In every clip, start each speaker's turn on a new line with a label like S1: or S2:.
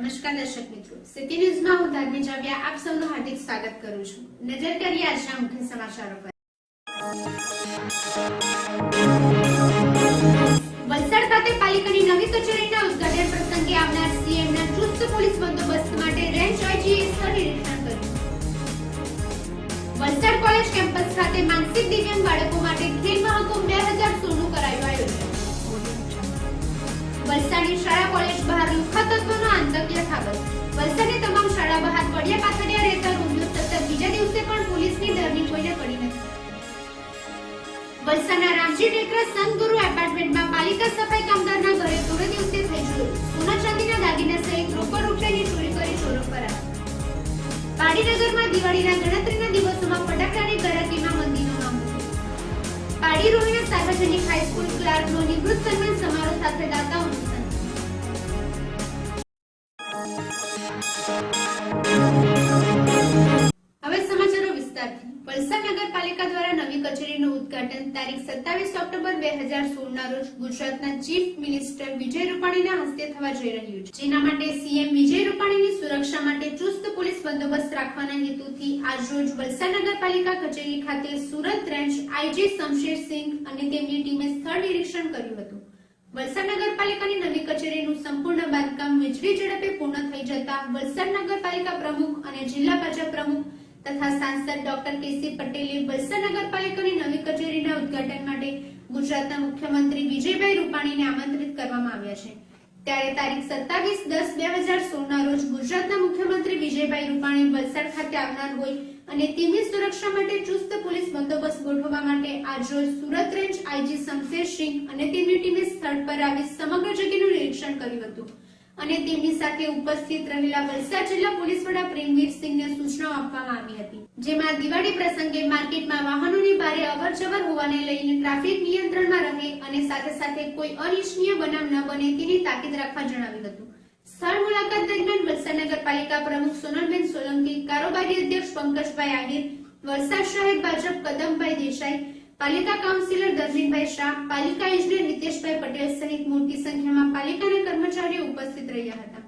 S1: નમસ્કાર દર્શક મિત્રો, સિટી ન્યૂઝમાં હું ધાર્મી જાવિયા આપ સૌનું હાર્દિક સ્વાગત કરું છું. નજર કરીએ આજના મુખ્ય સમાચારો પર. વલસાડ ખાતે પાલિકાની નવી કચેરીના ઉદ્ઘાટન પ્રસંગે આવનાર સીએમના ચુસ્ત પોલીસ બંદોબસ્ત માટે રેન્જ આઈજીએ સ્થળ નિરીક્ષણ કર્યું. વલસાડ કોલેજ કેમ્પસ ખાતે માનસિક દિવ્યાંગ બાળકો માટે ખેલ મહાકુંભ 2016નું કરાયું આયોજન. વલસાડની શાળા કોલેજ બહાર લુખ્ખા તત્વોનો આતંક યથાવત. વલસાડની તમામ શાળા બહાર પડ્યા પાથડિયા રહેતા રોમિયો સતત બીજા દિવસે પણ પોલીસની ડરની કોઈને પડી નથી. વલસાડના રામજી ટેકરા સંત ગુરુ એપાર્ટમેન્ટમાં પાલિકા સફાઈ કામદારના ઘરે થોડે દિવસે થઈ ચોરી. સોના ચાંદીના દાગીના સહિત રોકડ રૂપિયાની ચોરી કરી ચોરો ફરાર. પાડીનગરમાં દિવાળીના ગણતરીના દિવસોમાં ફટાકડાની ગરાકીમાં મંદીનો મામલો. પાડી રોહિણા સાર્વજનિક હાઈસ્કૂલ ક્લાર્કનો નિવૃત્ત સન્માન સમારોહ સાથે દાતાઓનું સન્માન. હવે સમાચારો વિસ્તારથી. વલસાડ નગરપાલિકા દ્વારા નવી કચેરીનું ઉદ્ઘાટન તારીખ 27 ઓક્ટોબર 2016ના રોજ ગુજરાતના ચીફ મિનિસ્ટર વિજય રૂપાણીના હસ્તે થવા જઈ રહ્યું છે. જેના માટે સીએમ વિજય રૂપાણીની સુરક્ષા માટે ચુસ્ત પોલીસ બંદોબસ્ત રાખવાના હેતુથી આજરોજ વલસાડ નગરપાલિકા કચેરી ખાતે સુરત રેન્જ આઈજી શમશેરસિંહ અને તેમની ટીમે સ્થળ નિરીક્ષણ કર્યું હતું. વલસાડ નગરપાલિકાની નવી કચેરીનું સંપૂર્ણ બાંધકામ વીજળી ઝડપે પૂર્ણ થઈ જતા વલસાડ નગરપાલિકા પ્રમુખ અને જિલ્લા ભાજપ પ્રમુખ તથા સાંસદ ડોક્ટર કેસી પટેલે વલસાડ નગરપાલિકાની નવી કચેરીના ઉદ્ઘાટન માટે ગુજરાતના મુખ્યમંત્રી વિજયભાઈ રૂપાણીને આમંત્રિત કરવામાં આવ્યા છે. ત્યારે તારીખ 27/10/2016ના રોજ ગુજરાતના મુખ્યમંત્રી વિજયભાઈ રૂપાણી વલસાડ ખાતે આવનાર હોય અને તેમની સુરક્ષા માટે ચુસ્ત પોલીસ બંદોબસ્ત ગોઠવવા માટે આજરોજ સુરત રેન્જ આઈજી શમશેરસિંહ અને તેમની ટીમે સ્થળ પર આવી સમગ્ર જગ્યાનું નિરીક્ષણ કર્યું હતું અને તેમની સાથે ઉપસ્થિત રહેલા વલસાડ જિલ્લા પોલીસ વડા પ્રેમવીરસિંહને સૂચનાઓ આપવામાં આવી હતી. જેમાં દિવાળી પ્રસંગે માર્કેટમાં વાહનોની ભારે અવરજવર હોવાને લઈને ટ્રાફિક નિયંત્રણમાં રહે અને સાથે સાથે કોઈ અનિચ્છનીય બનાવ ન બને તેની તાકીદ રાખવા જણાવ્યું હતું. સ્થળ મુલાકાત દરમિયાન વલસાડ નગરપાલિકા પ્રમુખ સોનલબેન સોલંકી, કારોબારી અધ્યક્ષ પંકજભાઈ આહિર, વલસાડ શહેર ભાજપ કદમભાઈ દેસાઈ, પાલિકા કાઉન્સિલર દર્શનભાઈ શાહ, પાલિકા ઇજનેર હિતેશભાઈ પટેલ સહિત મોટી સંખ્યામાં પાલિકાના કર્મચારીઓ ઉપસ્થિત રહ્યા હતા.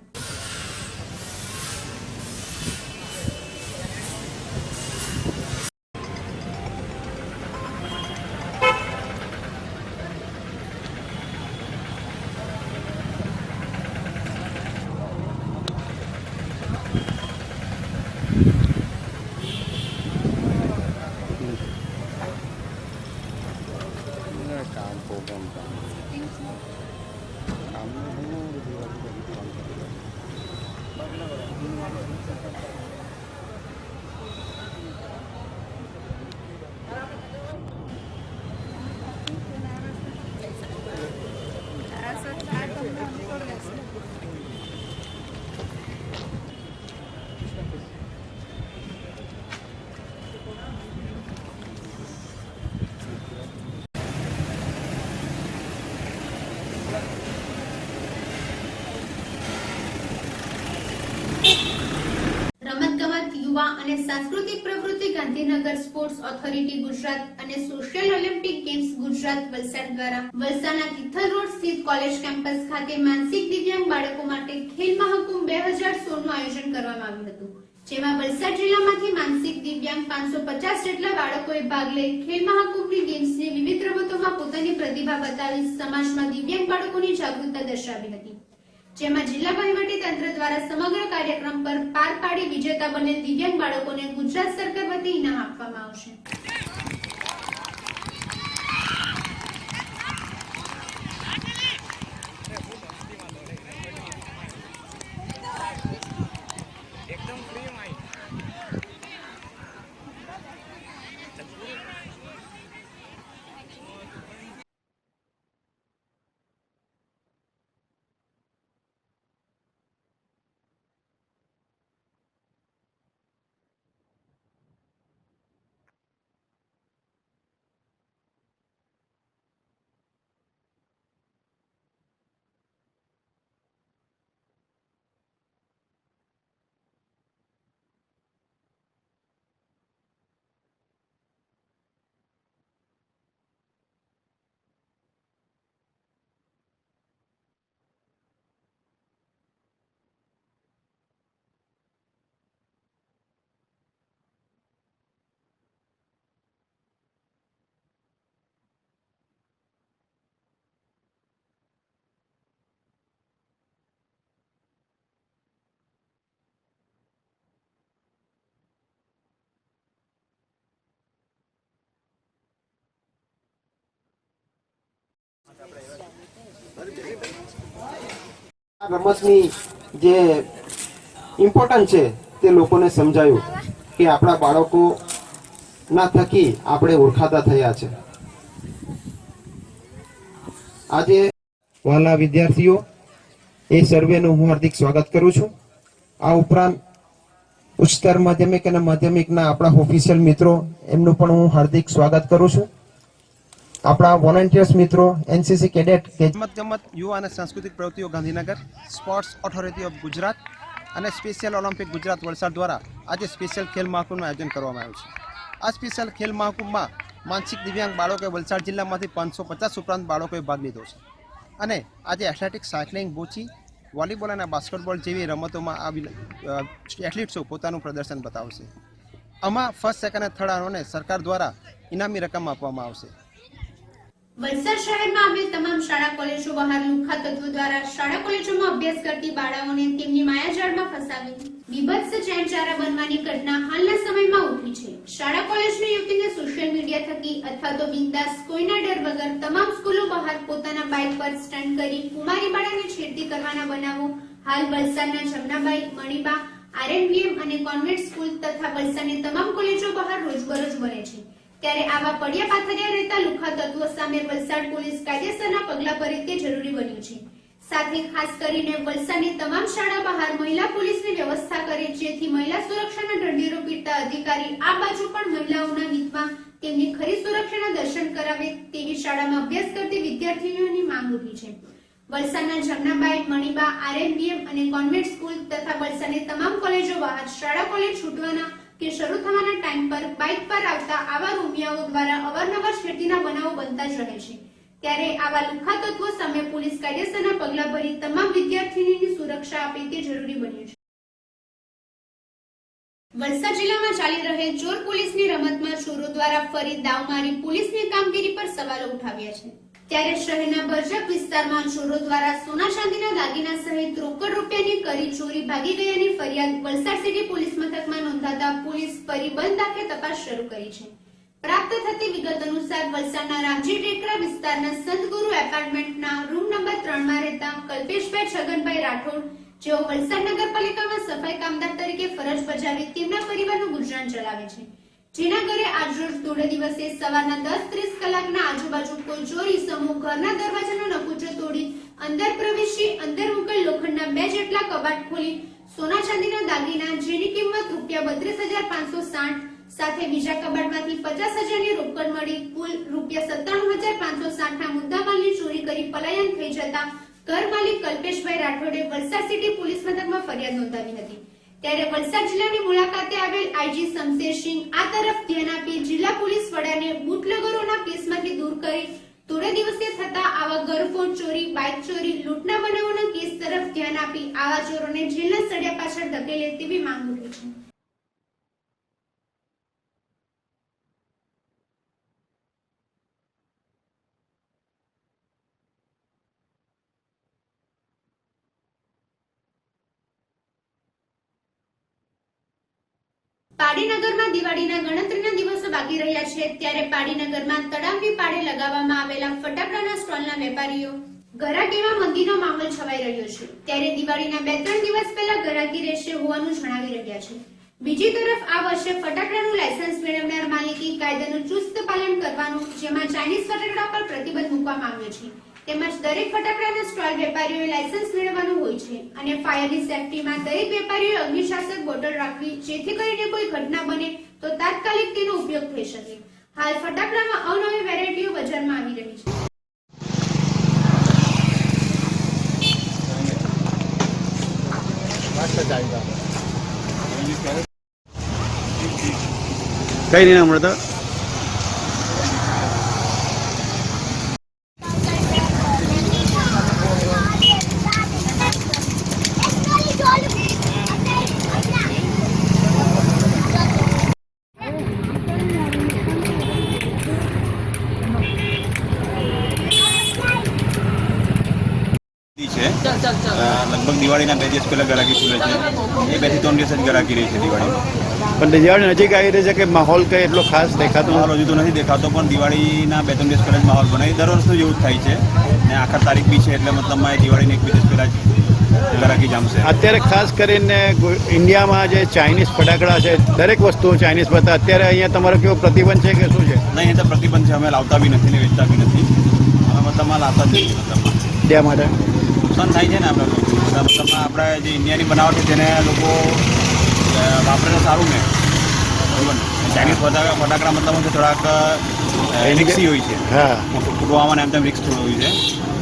S2: काम प्रोग्राम
S1: રમતગમત, યુવા અને સાંસ્કૃતિક પ્રવૃત્તિ ગાંધીનગર સ્પોર્ટ્સ ઓથોરિટી ગુજરાત અને social Olympic games Gujarat Valsad દ્વારા વલસાડના તિથલ રોડ સ્થિત કોલેજ કેમ્પસ ખાતે માનસિક દિવ્યાંગ બાળકો માટે ખેલ મહાકુંભ 2016નું આયોજન કરવામાં આવ્યું હતું. જેમાં વલસાડ જિલ્લામાંથી માનસિક દિવ્યાંગ 550 જેટલા બાળકોએ ભાગ લઈ ખેલ મહાકુંભની ગેમ્સની વિવિધ રમતોમાં પોતાની પ્રતિભા બતાવી સમાજમાં દિવ્યાંગ બાળકોની જાગૃતતા દર્શાવી હતી. જેમાં જિલ્લા વહીવટી તંત્ર દ્વારા સમગ્ર કાર્યક્રમ પર પાર પાડી વિજેતા બનેલ દિવ્યાંગ બાળકોને ગુજરાત સરકાર વતી ઇનામ આપવામાં આવશે.
S3: રમતની જે ઇમ્પોર્ટન્સ છે તે લોકોને સમજાયું કે આપણા બાળકોના થકી આપણે ઓળખાતા થયા છે. આજે વાલા વિદ્યાર્થીઓ એ સર્વેનું હું હાર્દિક સ્વાગત કરું છું. આ ઉપરાંત ઉચ્ચતર માધ્યમિક અને માધ્યમિકના આપણા ઓફિશિયલ મિત્રો એમનું પણ હું હાર્દિક સ્વાગત કરું છું. આપણા વોલેન્ટિયર્સ મિત્રો, એનસીસી કેડેટ,
S4: રમત યુવા અને સાંસ્કૃતિક પ્રવૃત્તિઓ Gandhinagar, sports authority of Gujarat અને સ્પેશિયલ ઓલિમ્પિક ગુજરાત વલસાડ દ્વારા આજે સ્પેશિયલ ખેલ મહાકુંભનું આયોજન કરવામાં આવ્યું છે. આ સ્પેશિયલ ખેલ મહાકુંભમાં માનસિક દિવ્યાંગ બાળકોએ વલસાડ જિલ્લામાંથી 550 ઉપરાંત બાળકોએ ભાગ લીધો છે અને આજે એથ્લેટિક્સ, સાયકલિંગ, બોચી, વોલીબોલ અને બાસ્કેટબોલ જેવી રમતોમાં આ એથ્લીટ્સો પોતાનું પ્રદર્શન બતાવશે. આમાં ફર્સ્ટ, સેકન્ડ અને થર્ડ આરોને સરકાર દ્વારા ઇનામી રકમ આપવામાં આવશે.
S1: વલસાડ શહેરમાં આવેલ તમામ શાળા કોલેજો બહાર લુખ્ખા તત્વો દ્વારા શાળા કોલેજોમાં અભ્યાસ કરતી બાળાઓને તેમની માયાજાળમાં ફસાવી બીભત્સ ચેનચારા બનવાની ઘટના હાલના સમયમાં ઉઠી છે. શાળા કોલેજની યુવતીને સોશિયલ મીડિયા થકી અથવા તો બિંદાસ કોઈના ડર વગર તમામ સ્કૂલો બહાર પોતાના બાઇક પર સ્ટન્ટ કરી કુમારી બાળાને છેડતી કરવાના બનાવો હાલ વલસાડના જમનાબાઈ, મણિબા, આરએનવીએમ અને કોન્વેન્ટ સ્કૂલ તથા વલસાડની તમામ કોલેજો બહાર રોજબરોજ બને છે. ત્યારે આવા પડ્યા પાથરિયા રહેતા લુખ્ખા તત્વો સામે વલસાડ પોલીસ કાયદેસરના પગલાં ભરે તે જરૂરી બન્યું છે. સાથે ખાસ કરીને વલસાડની તમામ શાળા બહાર મહિલા પોલીસની વ્યવસ્થા કરે જેથી મહિલા સુરક્ષાના ઢંઢેરો પીટતા અધિકારી આ બાજુ પણ મહિલાઓના હિતમાં તેમની ખરી સુરક્ષાના દર્શન કરાવે તેવી શાળામાં અભ્યાસ કરતી વિદ્યાર્થીનીઓની માંગ ઉઠી છે. વલસાડના જમનાબાઈ, મણિબા, આરએનવીએમ અને કોન્વેન્ટ સ્કૂલ તથા વલસાડની તમામ કોલેજો બહાર શાળા કોલેજ છૂટવાના કે શરૂ થવાના ટાઈમ પર બાઇક પર આવતા આવા રોમિયાઓ દ્વારા અવારનવાર છેડતીના બનાવો બનતા જ રહે છે. ત્યારે આવા લુખ્ખા તત્વો સામે પોલીસ કાયદેસરના પગલાં ભરી તમામ વિદ્યાર્થીનીની સુરક્ષા આપે તે જરૂરી બન્યું છે. વલસાડ જિલ્લામાં ચાલી રહેલ ચોર પોલીસની રમતમાં ચોરો દ્વારા ફરી દાવ મારી પોલીસની કામગીરી પર સવાલો ઉઠાવ્યા છે. ત્યારે શહેરના બરજક વિસ્તારમાં ચોરો દ્વારા સોના ચાંદીના દાગીના સહિત રોકડ રૂપિયાની કરી ચોરી ભાગી ગયાની ફરિયાદ વલસાડ સિટી પોલીસ મથકમાં નોંધાતા પોલીસ ફરી બંધ આંખે તપાસ શરૂ કરી છે. પ્રાપ્ત થતી વિગત અનુસાર વલસાડના રામજી ટેકરા વિસ્તારના સંતગુરુ એપાર્ટમેન્ટના રૂમ નંબર 3 માં રહેતા કલ્પેશભાઈ છગનભાઈ રાઠોડ, જેઓ વલસાડ નગરપાલિકામાં સફાઈ કામદાર તરીકે ફરજ બજાવી તેમના પરિવારનું ગુજરાન ચલાવે છે. જેના ઘરે આજરોજ ધોળે દિવસે સવારના 10:30 કલાકના આજુબાજુ કોઈ ચોરી સમૂહ ઘરના દરવાજાનો નકુચો તોડી અંદર પ્રવેશી અંદર મુકેલ લોખંડના 2 જેટલા કબાટ ખોલી સોના ચાંદીના દાગીના જેની કિંમત ₹32,560 સાથે બીજા કબાટમાંથી 50,000ની રોકડ મળી કુલ ₹97,560ના મુદ્દામાલની ચોરી કરી પલાયન થઈ જતા ઘર માલિક કલ્પેશભાઈ રાઠોડે વલસાડ સિટી પોલીસ મથકમાં ફરિયાદ નોંધાવી હતી. ત્યારે વલસાડ જિલ્લાની મુલાકાતે આવેલ આઈજી શમશેરસિંહ આ તરફ ધ્યાન આપી જિલ્લા પોલીસ વડાને બુટલેગરોના કેસમાંથી દૂર કરી થોડે દિવસે થતા આવા ઘરફોડ ચોરી, બાઇક ચોરી, લૂંટના બનાવોના કેસ તરફ ધ્યાન આપી આવા ચોરોને જેલના સળિયા પાછળ ધકેલે તેવી માંગ ઉઠી છે. પાડીનગરમાં દિવાળીના ગણતરીના દિવસો બાકી રહ્યા છે ત્યારે પાડીનગરમાં તળાવની પાળે લગાવવામાં આવેલા ફટાકડાના સ્ટોલના વેપારીઓ ગરાકીમાં મંદીનો માહોલ છવાઈ રહ્યો છે. ત્યારે દિવાળીના 2-3 દિવસ પહેલા ગરાકી રહેશે હોવાનું જણાવી રહ્યા છે. બીજી તરફ આ વર્ષે ફટાકડાનું લાયસન્સ મેળવનાર માલિકી કાયદાનું ચુસ્ત પાલન કરવાનું, જેમાં ચાઇનીઝ ફટાકડા પર પ્રતિબંધ મૂકવામાં આવ્યો છે. તેમજ દરેક ફટાકડાના સ્ટોલ વેપારીઓએ લાયસન્સ મેળવવાનું હોય છે અને ફાયરની સેફટીમાં દરેક વેપારીઓએ અગ્નિશાસક બોટલ રાખવી જેથી કરીને કોઈ ઘટના બને તો તાત્કાલિક તેનો ઉપયોગ થઈ શકે. હાલ ફટાકડામાં અવનવી વેરાયટીઓ બજારમાં આવી રહી છે.
S5: કઈ નહીં હમણાં તો લગભગ દિવાળીના 2 દિવસ પહેલા ગરાકી ખુલે છે. એ 2 થી 3 દિવસ જ ગરાકી રહી છે દિવાળીમાં. પણ દિવાળી નજીક આવી રહી છે કે માહોલ કંઈ એટલો ખાસ દેખાતો
S6: માહોલ હજુ તો નથી દેખાતો, પણ દિવાળીના 2-3 દિવસ પહેલાં જ માહોલ બનાવી દર વર્ષનું જેવું જ થાય છે. ને આખર તારીખ બી છે એટલે મતલબમાં દિવાળીને 1-2 દિવસ પહેલાં જ ગરાકી જામશે.
S5: અત્યારે ખાસ કરીને ઇન્ડિયામાં જે ચાઇનીઝ ફટાકડા છે, દરેક વસ્તુ ચાઇનીઝ બતા, અત્યારે અહીંયા તમારો કેવો પ્રતિબંધ છે કે શું છે?
S6: નહીં, એ તો પ્રતિબંધ છે. અમે લાવતા બી નથી ને વેચતા બી નથી. અમે મતલબમાં લાવતા જ નથી. મતલબમાં
S5: ત્યાં માટે
S6: નુકસાન થાય છે ને આપણે બધા. મતલબમાં આપણે જે ઇન્ડિયાની બનાવટ છે તેને લોકો વાપરે તો સારું ને, બરાબર ને. ચાઇનીઝ ફટાકડા મતલબ થોડાક રિક્સી હોય છે.
S5: હા,
S6: ફૂટવામાં ને એમ તેમ રિક્સ થોડું હોય છે.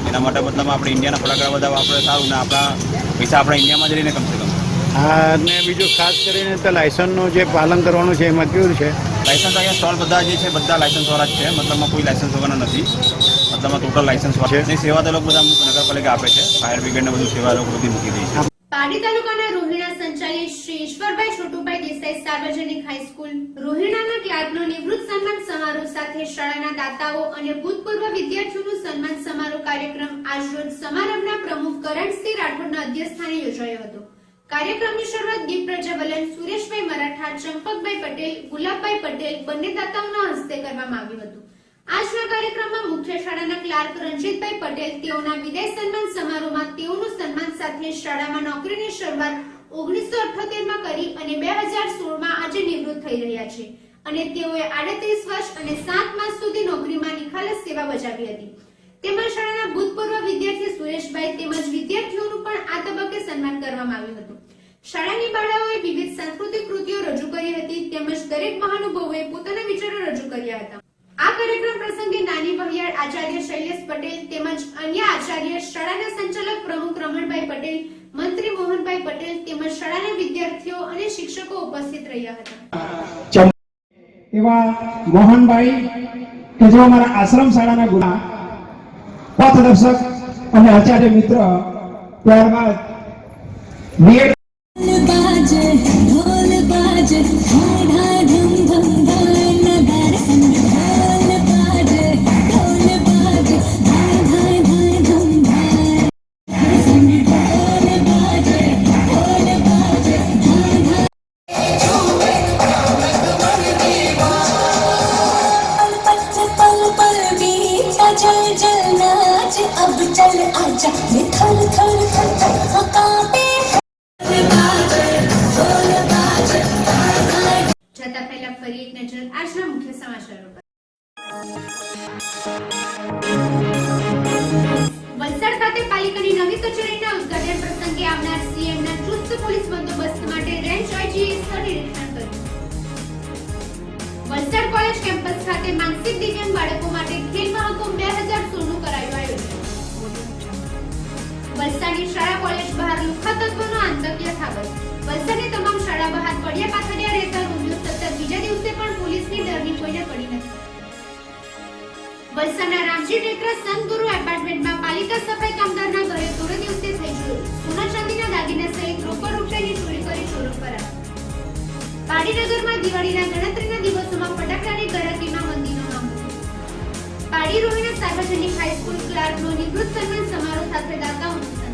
S6: એના માટે મતલબ આપણે ઇન્ડિયાના ફટાકડા બધા વાપરે સારું ને, આપણા પૈસા આપણા ઇન્ડિયામાં જ રહીને કમસે કમ.
S5: હા, અને બીજું ખાસ કરીને તો લાયસન્સનું જે પાલન કરવાનું છે એમાં કેવું છે?
S6: લાયસન્સ અહીંયા સ્ટોલ બધા જે છે બધા લાયસન્સવાળા જ છે. મતલબમાં કોઈ લાયસન્સ વગરના નથી. મતલબમાં ટોટલ લાયસન્સ છે. એ સેવા તો લોકો બધા નગરપાલિકા આપે છે. ફાયર બ્રિગેડને બધું સેવા લોકો બધી મૂકી દે છે.
S1: પાડી તાલુકાના રોહિણા સંચાલિત શ્રી ઈશ્વરભાઈ છોટુભાઈ દેસાઈ સાર્વજનિક હાઈસ્કૂલ રોહિણાના ક્લાર્કનો નિવૃત્ત સન્માન સમારોહ સાથે શાળાના દાતાઓ અને ભૂતપૂર્વ વિદ્યાર્થીઓનું સન્માન સમારોહ કાર્યક્રમ આજરોજ સમારંભના પ્રમુખ કરણસિંહ રાઠોડના અધ્યક્ષસ્થાને યોજાયો હતો. કાર્યક્રમની શરૂઆત દીપ પ્રજ્વલન સુરેશભાઈ મરાઠા, ચંપકભાઈ પટેલ, ગુલાબભાઈ પટેલ બંને દાતાઓના હસ્તે કરવામાં આવ્યું હતું. આજના કાર્યક્રમમાં મુખ્ય શાળાના ક્લાર્ક રણજીતભાઈ પટેલ તેઓના વિદાય સન્માન સમારોહમાં તેઓનું સન્માન સાથે શાળામાં નોકરીની શરૂઆત 1978માં કરી અને 2016માં આજે નિવૃત્ત થઈ રહ્યા છે અને તેઓએ 38 વર્ષ અને 7 માસ સુધી નોકરીમાં નિખાલસ સેવા બજાવી હતી. તેમજ શાળાના ભૂતપૂર્વ વિદ્યાર્થી સુરેશભાઈ તેમજ વિદ્યાર્થીઓનું પણ આ તબક્કે સન્માન કરવામાં આવ્યું હતું. શાળાની બાળાઓએ વિવિધ સાંસ્કૃતિક કૃતિઓ રજૂ કરી હતી તેમજ દરેક મહાનુભાવોએ પોતાના વિચારો રજૂ કર્યા હતા. આ કાર્યક્રમ પ્રસંગે નાની વહિયાળ આચાર્ય શૈલેષ પટેલ તેમજ અન્ય આચાર્ય, શાળાના સંચાલક પ્રમુખ રમણભાઈ પટેલ, મંત્રી મોહનભાઈ પટેલ તેમજ શાળાના વિદ્યાર્થીઓ અને શિક્ષકો ઉપસ્થિત રહ્યા હતા.
S7: એવા મોહનભાઈ કે જેઓ અમારા આશ્રમ શાળાના ગુના પથદર્શક અને આચાર્ય મિત્ર, ત્યારબાદ
S8: ढोल बाजे ढा धम धम नगार संग ढोल बाजे ढोल बाजे धाय धाय धाय धम धाय संग ढोल बाजे ढोल बाजे धाय धाय पल पल बीता चल चल नाच अब चल आजा ये थल थल थल थल कांपे
S1: જતા પહેલા ફરી એક નજર આજના મુખ્ય સમાચારો પર. વલસાડ ખાતે પાલિકાની નવી કચેરીના ઉદ્ઘાટન પ્રસંગે આવનાર સીએમના ચુસ્ત પોલીસ બંદોબસ્ત માટે રેન્જ આઈજીએ સ્થળ નિરીક્ષણ કર્યું. વલસાડ કોલેજ કેમ્પસ ખાતે માનસિક દિવ્યાંગ બાળકો માટે ખેલ મહાકુંભ 2016નું કરાયું આયોજન. વલસાડની શાળા કોલેજ બહાર લુખ્ખા તત્વોનો આતંક યથાવત. વલસાડની તમામ શાળા બહાર પડ્યા પાથડિયા રહેતા રોમિયો સતત બીજા દિવસે પણ પોલીસની ડરની કોઈને પડી નથી. વલસાડના રામજી ટેકરા સંત ગુરુ એપાર્ટમેન્ટમાં પાલિકા સફાઈ કામદારના ઘરે થોડે દિવસે થઈ ચોરી. સોના ચાંદીના દાગીના સહિત રોકડ રૂપિયાની ચોરી કરી ચોરો ફરાર. પાડીનગરમાં દિવાળીના ગણતરીના દિવસોમાં ફટાકડાની ગરાકીમાં મંદીનો મામલો. પાડી રોહિણા સાર્વજનિક હાઈસ્કૂલ ક્લાર્કનો નિવૃત્ત સન્માન સમારોહ સાથે દાતાઓનું સન્માન.